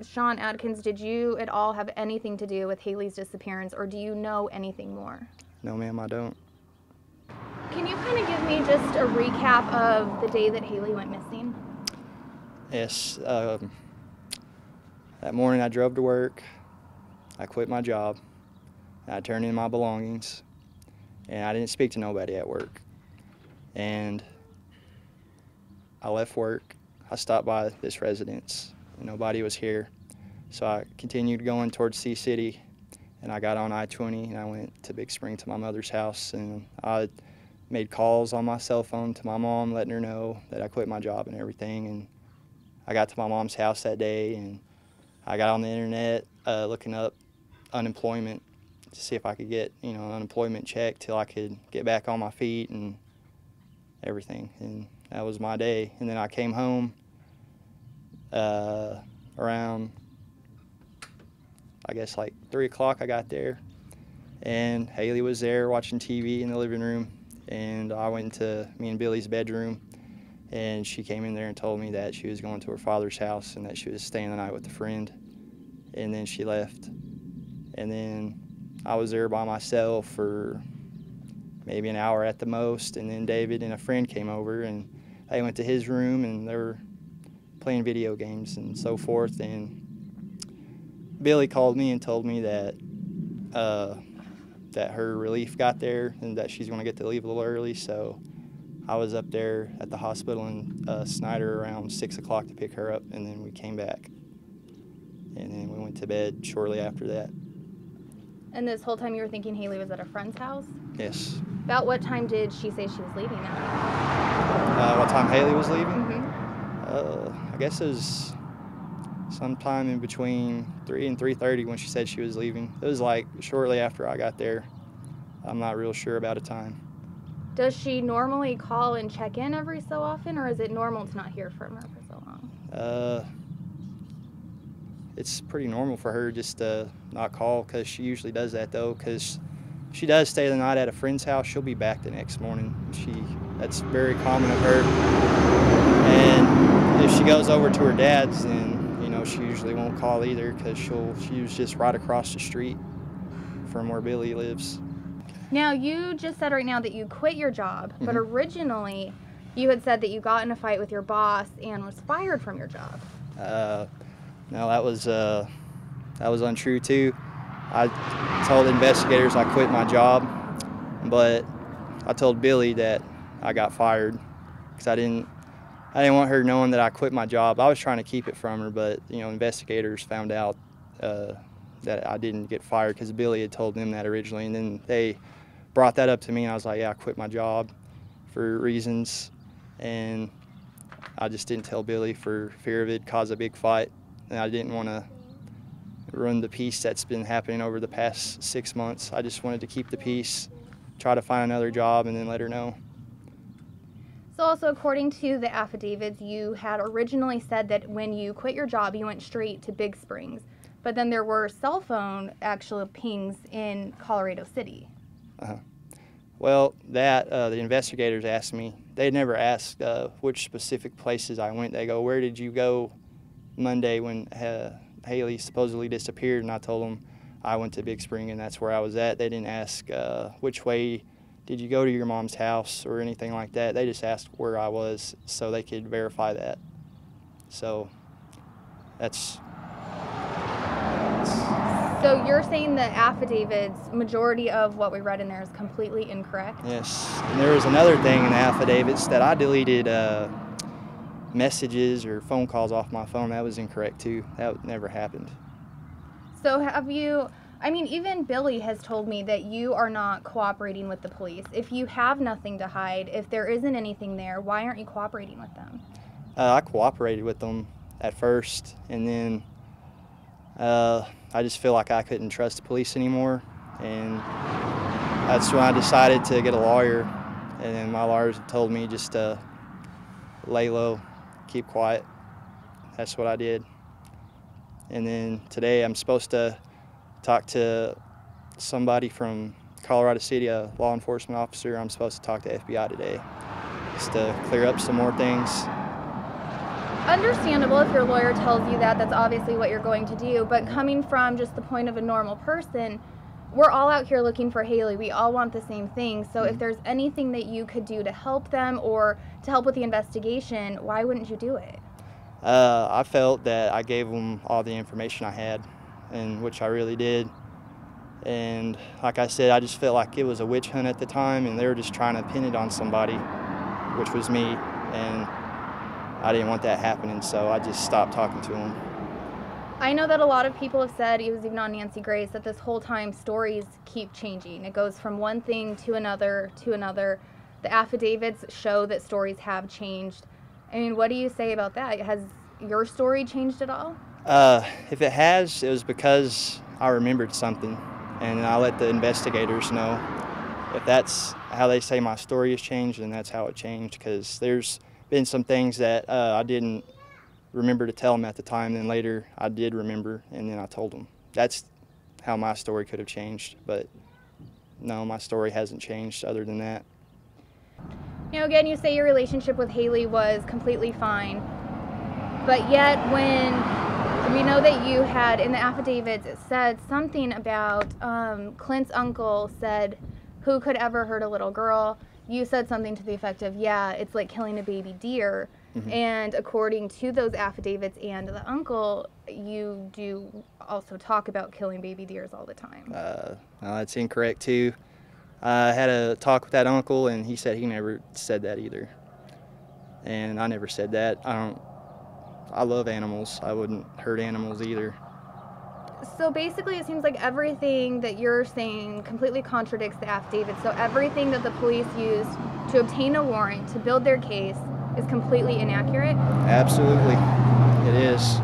Shawn Adkins, did you at all have anything to do with Haley's disappearance, or do you know anything more? No, ma'am, I don't. Can you kind of give me just a recap of the day that Haley went missing? Yes, that morning I drove to work, I quit my job, and I turned in my belongings, and I didn't speak to nobody at work. And I left work, I stopped by this residence, and nobody was here. So I continued going towards Sea City, and I got on I-20, and I went to Big Spring to my mother's house, and I made calls on my cell phone to my mom, letting her know that I quit my job and everything. And I got to my mom's house that day, and I got on the internet looking up unemployment to see if I could get, an unemployment check till I could get back on my feet and everything. And that was my day. And then I came home around, I guess, like 3 o'clock. I got there, and Haley was there watching TV in the living room. And I went into me and Billy's bedroom, and she came in there and told me that she was going to her father's house and that she was staying the night with a friend. And then she left. And then I was there by myself for maybe an hour at the most. And then David and a friend came over, and they went to his room, and they were playing video games and so forth. And Billy called me and told me that that her relief got there and that she's going to get to leave a little early. So I was up there at the hospital in Snyder around 6 o'clock to pick her up, and then we came back. And then we went to bed shortly after that. And this whole time you were thinking Haley was at a friend's house? Yes. About what time did she say she was leaving that night? What time Haley was leaving? Mm-hmm. I guess it was sometime in between 3 and 3:30 when she said she was leaving. It was like shortly after I got there. I'm not real sure about a time. Does she normally call and check in every so often, or is it normal to not hear from her for so long? It's pretty normal for her just to not call, because she usually does that, though, because she does stay the night at a friend's house. She'll be back the next morning. That's very common of her. And if she goes over to her dad's, then she usually won't call either, because she was just right across the street from where Billy lives. Now, you just said right now that you quit your job, but originally you had said that you got in a fight with your boss and was fired from your job. No, that was untrue too. I told investigators I quit my job, but I told Billy that I got fired because I didn't want her knowing that I quit my job. I was trying to keep it from her, but investigators found out that I didn't get fired because Billy had told them that originally, and then they brought that up to me, and I was like, yeah, I quit my job for reasons, and I just didn't tell Billy for fear of it cause a big fight, and I didn't want to ruin the peace that's been happening over the past 6 months. I just wanted to keep the peace, try to find another job, and then let her know. So also, according to the affidavits, you had originally said that when you quit your job, you went straight to Big Springs, but then there were cell phone actual pings in Colorado City. Well, the investigators asked me. They never asked which specific places I went. They go, where did you go Monday when Haley supposedly disappeared? And I told them I went to Big Spring, and that's where I was at. They didn't ask which way did you go to your mom's house or anything like that. They just asked where I was so they could verify that. So that's... So you're saying the affidavits, majority of what we read in there is completely incorrect? Yes. And there was another thing in the affidavits that I deleted messages or phone calls off my phone. That was incorrect too. That never happened. So have you, even Billy has told me that you are not cooperating with the police. If you have nothing to hide, if there isn't anything there, why aren't you cooperating with them? I cooperated with them at first, and then I just feel like I couldn't trust the police anymore, and that's when I decided to get a lawyer. And then my lawyers told me just to lay low, keep quiet. That's what I did. And then today I'm supposed to talk to somebody from Colorado City, a law enforcement officer. I'm supposed to talk to FBI today just to clear up some more things. Understandable if your lawyer tells you that, that's obviously what you're going to do, but coming from just the point of a normal person, we're all out here looking for Haley. We all want the same thing. So if there's anything that you could do to help them or to help with the investigation, why wouldn't you do it? I felt that I gave them all the information I had, and which I really did. And like I said, I just felt like it was a witch hunt at the time, and they were just trying to pin it on somebody, which was me, and I didn't want that happening, so I just stopped talking to them. I know that a lot of people have said, it was even on Nancy Grace, that this whole time stories keep changing. It goes from one thing to another to another. The affidavits show that stories have changed. I mean, what do you say about that? Has your story changed at all? If it has, it was because I remembered something, and I let the investigators know. If that's how they say my story has changed, then that's how it changed, because there's been some things that I didn't remember to tell them at the time, then later I did remember, and then I told them. That's how my story could have changed, but no, my story hasn't changed other than that. You know, again, you say your relationship with Haley was completely fine, but yet when we know that you had, in the affidavits, it said something about Clint's uncle said, who could ever hurt a little girl? You said something to the effect of, yeah, it's like killing a baby deer. And according to those affidavits and the uncle, you do also talk about killing baby deers all the time. No, that's incorrect too. I had a talk with that uncle, and he said he never said that either. And I never said that. I love animals. I wouldn't hurt animals either. So basically it seems like everything that you're saying completely contradicts the affidavit. So everything that the police used to obtain a warrant to build their case is completely inaccurate? Absolutely, it is.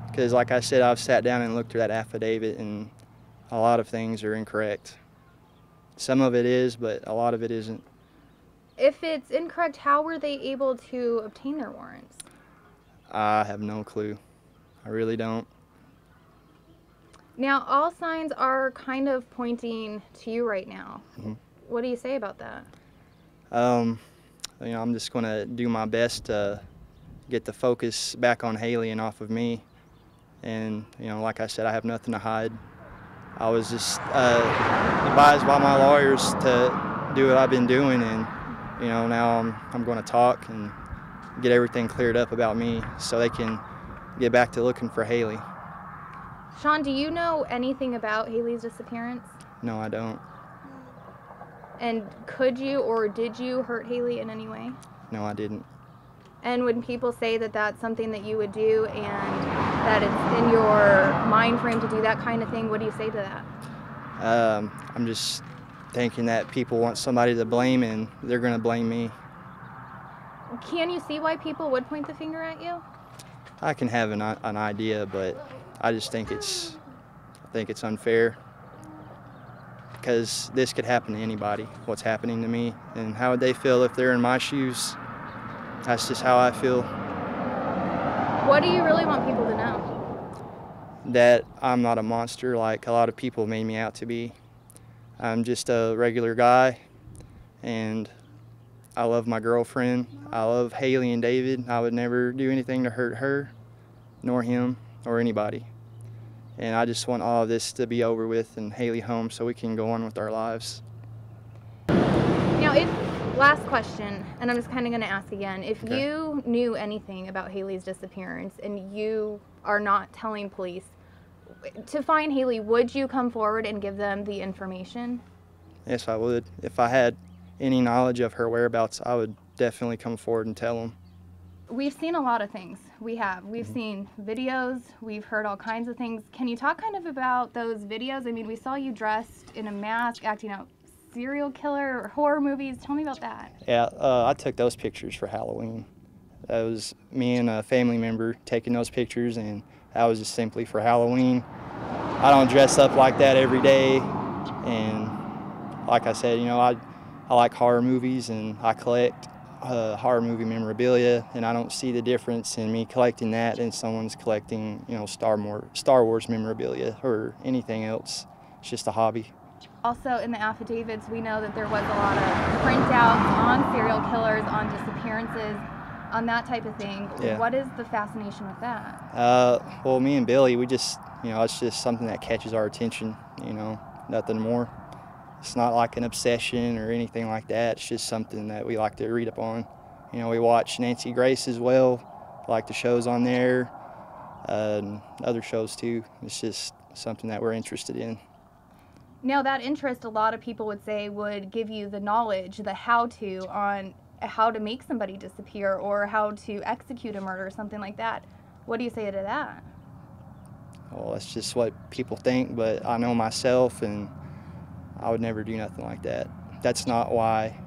Because like I said, I've sat down and looked through that affidavit, and a lot of things are incorrect. Some of it is, but a lot of it isn't. If it's incorrect, how were they able to obtain their warrants? I have no clue. I really don't. Now, all signs are kind of pointing to you right now. What do you say about that? You know, I'm just going to do my best to get the focus back on Haley and off of me. And, you know, like I said, I have nothing to hide. I was just advised by my lawyers to do what I've been doing, and, you know, now I'm going to talk and get everything cleared up about me so they can get back to looking for Haley. Shawn, do you know anything about Haley's disappearance? No, I don't. And could you or did you hurt Haley in any way? No, I didn't. And when people say that that's something that you would do and that it's in your mind frame to do that kind of thing, what do you say to that? I'm just thinking that people want somebody to blame, and they're going to blame me. Can you see why people would point the finger at you? I can have an idea, but I just think it's unfair, because this could happen to anybody, what's happening to me, and how would they feel if they're in my shoes? That's just how I feel. What do you really want people to know? That I'm not a monster like a lot of people made me out to be. I'm just a regular guy, and I love my girlfriend. I love Haley and David. I would never do anything to hurt her, nor him, or anybody. And I just want all of this to be over with and Haley home so we can go on with our lives. Now, last question, and I'm just kind of going to ask again. If you knew anything about Haley's disappearance and you are not telling police, to find Haley, would you come forward and give them the information? Yes, I would. If I had any knowledge of her whereabouts, I would definitely come forward and tell them. We've seen a lot of things. We've seen videos, we've heard all kinds of things. Can you talk kind of about those videos? I mean, we saw you dressed in a mask, acting out serial killer or horror movies. Tell me about that. Yeah, I took those pictures for Halloween. That was me and a family member taking those pictures, and that was just simply for Halloween. I don't dress up like that every day, and like I said, you know, I like horror movies, and I collect horror movie memorabilia, and I don't see the difference in me collecting that and someone's collecting, you know, Star Wars memorabilia or anything else. It's just a hobby. Also, in the affidavits, we know that there was a lot of printouts on serial killers, on disappearances. on that type of thing. Yeah. What is the fascination with that? Well, me and Billy, we just, it's just something that catches our attention, nothing more. It's not like an obsession or anything like that. It's just something that we like to read up on. We watch Nancy Grace as well, like the shows on there, and other shows too. It's just something that we're interested in. Now, that interest, a lot of people would say, would give you the knowledge, the how-to on how to make somebody disappear or how to execute a murder or something like that. What do you say to that? Well, that's just what people think, but I know myself, and I would never do nothing like that. That's not why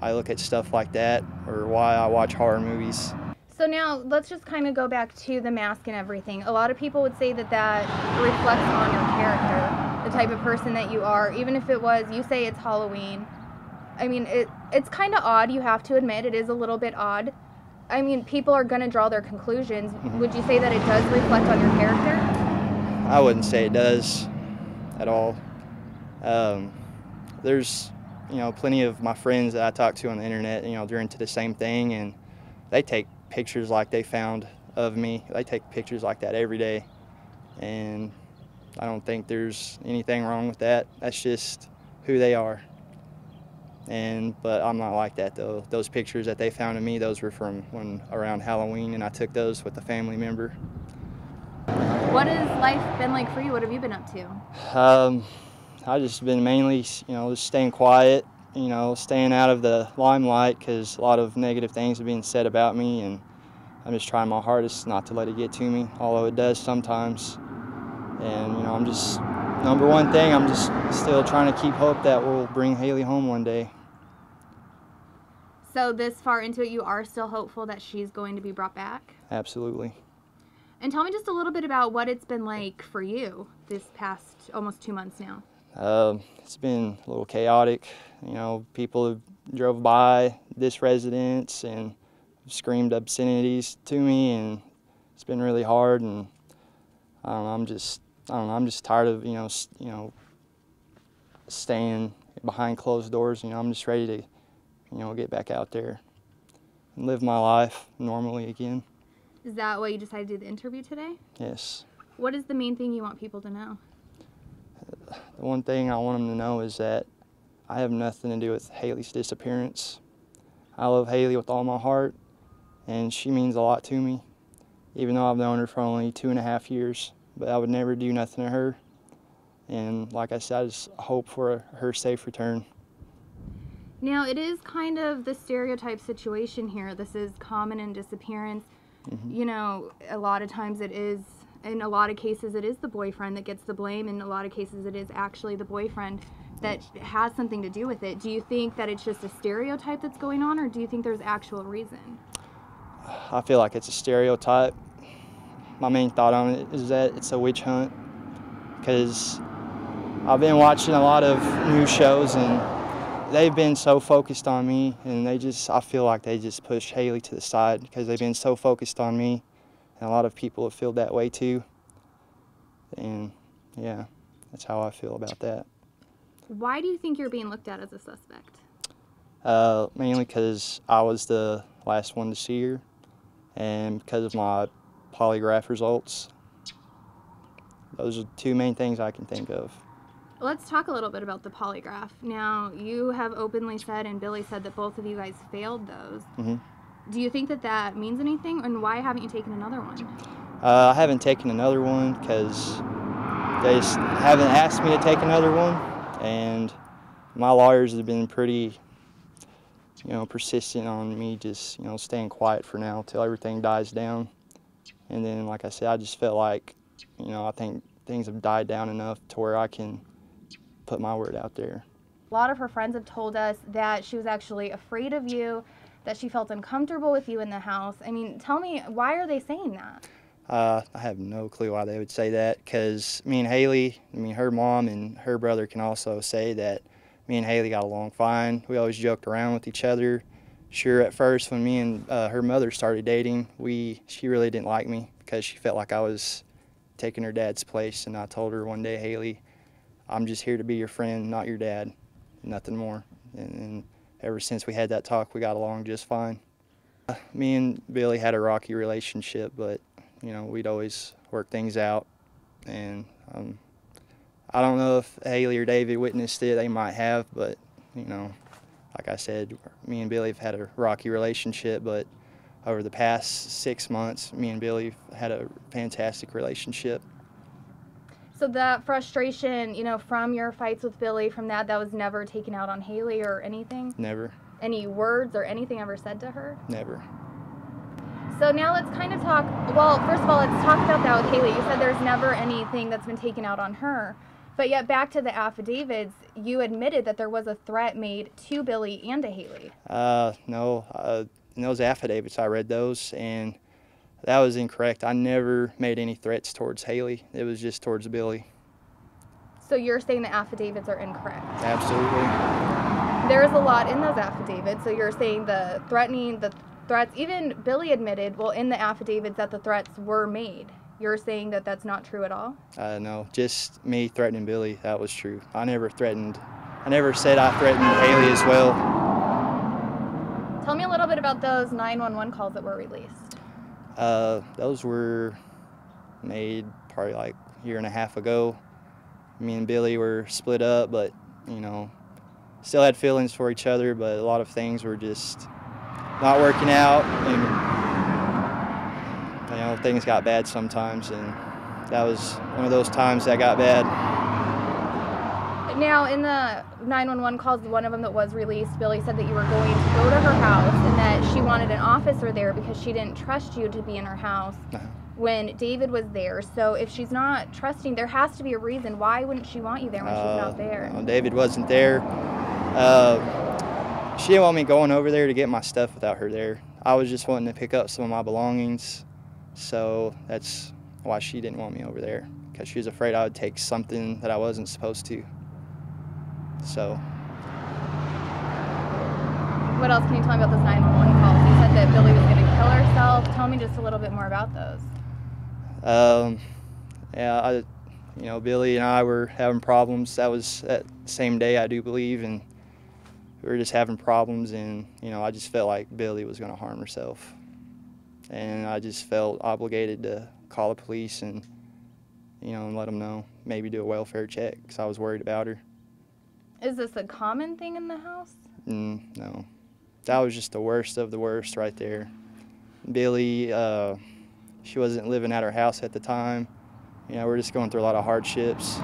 I look at stuff like that or why I watch horror movies. So now let's just kind of go back to the mask and everything. A lot of people would say that that reflects on your character, the type of person that you are. Even if it was, you say it's Halloween. I mean, it's kind of odd, you have to admit. It is a little bit odd. I mean, people are going to draw their conclusions. Would you say that it does reflect on your character? I wouldn't say it does at all. There's, plenty of my friends that I talk to on the internet, they're into the same thing, and they take pictures like they found of me. They take pictures like that every day, and I don't think there's anything wrong with that. That's just who they are. But I'm not like that, though. Those pictures that they found of me, those were from when around Halloween, and I took those with a family member. What has life been like for you? What have you been up to? I've just been mainly, just staying quiet, staying out of the limelight, because a lot of negative things are being said about me, and I'm just trying my hardest not to let it get to me, although it does sometimes. And, I'm just, number one thing, I'm just still trying to keep hope that we'll bring Haley home one day. So this far into it, you are still hopeful that she's going to be brought back? Absolutely. And tell me just a little bit about what it's been like for you this past almost 2 months now. It's been a little chaotic. People have drove by this residence and screamed obscenities to me, and it's been really hard. And I don't know, I'm just tired of staying behind closed doors. I'm just ready to get back out there and live my life normally again. Is that why you decided to do the interview today? Yes. What is the main thing you want people to know? The one thing I want them to know is that I have nothing to do with Haley's disappearance. I love Haley with all my heart, and she means a lot to me, even though I've known her for only 2.5 years. But I would never do nothing to her. And like I said, I just hope for her safe return. Now, it is kind of the stereotype situation here. This is common in disappearance. A lot of times it is, in a lot of cases, it is the boyfriend that gets the blame. In a lot of cases, it is actually the boyfriend that has something to do with it. Do you think that it's just a stereotype that's going on, or do you think there's actual reason? I feel like it's a stereotype. My main thought on it is that it's a witch hunt, because I've been watching a lot of news shows, and they've been so focused on me, and I feel like they just push Haley to the side because they've been so focused on me, and a lot of people have felt that way too. And yeah, that's how I feel about that. Why do you think you're being looked at as a suspect? Mainly because I was the last one to see her, and because of my polygraph results. Those are the two main things I can think of. Let's talk a little bit about the polygraph. Now, you have openly said, and Billy said, that both of you guys failed those. Do you think that that means anything, and why haven't you taken another one? I haven't taken another one because they just haven't asked me to take another one, and my lawyers have been pretty, persistent on me just, staying quiet for now till everything dies down. And then, like I said, I just felt like, I think things have died down enough to where I can put my word out there. A lot of her friends have told us that she was actually afraid of you, that she felt uncomfortable with you in the house. I mean, tell me, why are they saying that? I have no clue why they would say that, because me and Haley, her mom and her brother can also say that me and Haley got along fine. We always joked around with each other. Sure, at first when me and her mother started dating, she really didn't like me because she felt like I was taking her dad's place, and I told her one day, Haley, I'm just here to be your friend, not your dad, nothing more. And ever since we had that talk, we got along just fine. Me and Billy had a rocky relationship, but we'd always work things out. And I don't know if Haley or David witnessed it. They might have, but like I said, me and Billy have had a rocky relationship. But over the past 6 months, me and Billy had a fantastic relationship. So that frustration, from your fights with Billy, from that was never taken out on Haley or anything? Never. Any words or anything ever said to her? Never. So now let's kind of talk, well, first of all, let's talk about that with Haley. You said there's never anything that's been taken out on her. But yet back to the affidavits, you admitted that there was a threat made to Billy and to Haley. No. In those affidavits, I read those, and that was incorrect. I never made any threats towards Haley. It was just towards Billy. So you're saying the affidavits are incorrect? Absolutely. There's a lot in those affidavits. So you're saying the threats, even Billy admitted, well, in the affidavits that the threats were made. You're saying that that's not true at all? No, just me threatening Billy, that was true. I never said I threatened Haley as well. Tell me a little bit about those 911 calls that were released. Those were made probably like a year and a half ago. Me and Billy were split up, but, still had feelings for each other, but a lot of things were just not working out, and, things got bad sometimes, and that was one of those times that got bad. Now, in the 911 calls, one of them that was released, Billy said that you were going to go to her house and that she wanted an officer there because she didn't trust you to be in her house when David was there. So if she's not trusting, there has to be a reason. Why wouldn't she want you there when she's not there? David wasn't there. She didn't want me going over there to get my stuff without her there. I was just wanting to pick up some of my belongings, so that's why she didn't want me over there, because she was afraid I would take something that I wasn't supposed to. So. What else can you tell me about those 911 calls? You said that Billy was going to kill herself. Tell me just a little bit more about those. Yeah, Billy and I were having problems. That was that same day, I do believe, and we were just having problems, and I just felt like Billy was going to harm herself, and I just felt obligated to call the police and and let them know, maybe do a welfare check, because I was worried about her. Is this a common thing in the house? No, that was just the worst of the worst right there. Billy, she wasn't living at her house at the time. We're just going through a lot of hardships.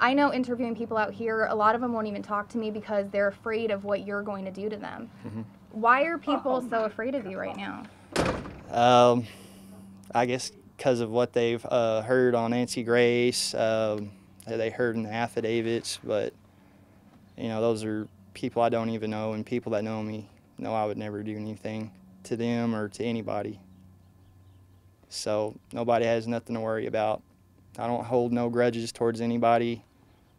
I know interviewing people out here, a lot of them won't even talk to me because they're afraid of what you're going to do to them. Mm-hmm. Why are people so afraid of you right now? I guess because of what they've heard on Nancy Grace, they heard in the affidavits, but those are people I don't even know, and people that know me know I would never do anything to them or to anybody. So nobody has nothing to worry about. I don't hold no grudges towards anybody,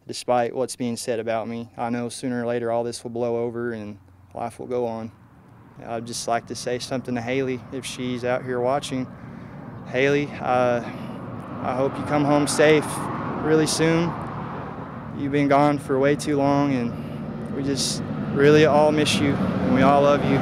despite what's being said about me. I know sooner or later all this will blow over and life will go on. I'd just like to say something to Haley if she's out here watching. Haley, I hope you come home safe really soon. You've been gone for way too long, and we just really all miss you, and we all love you.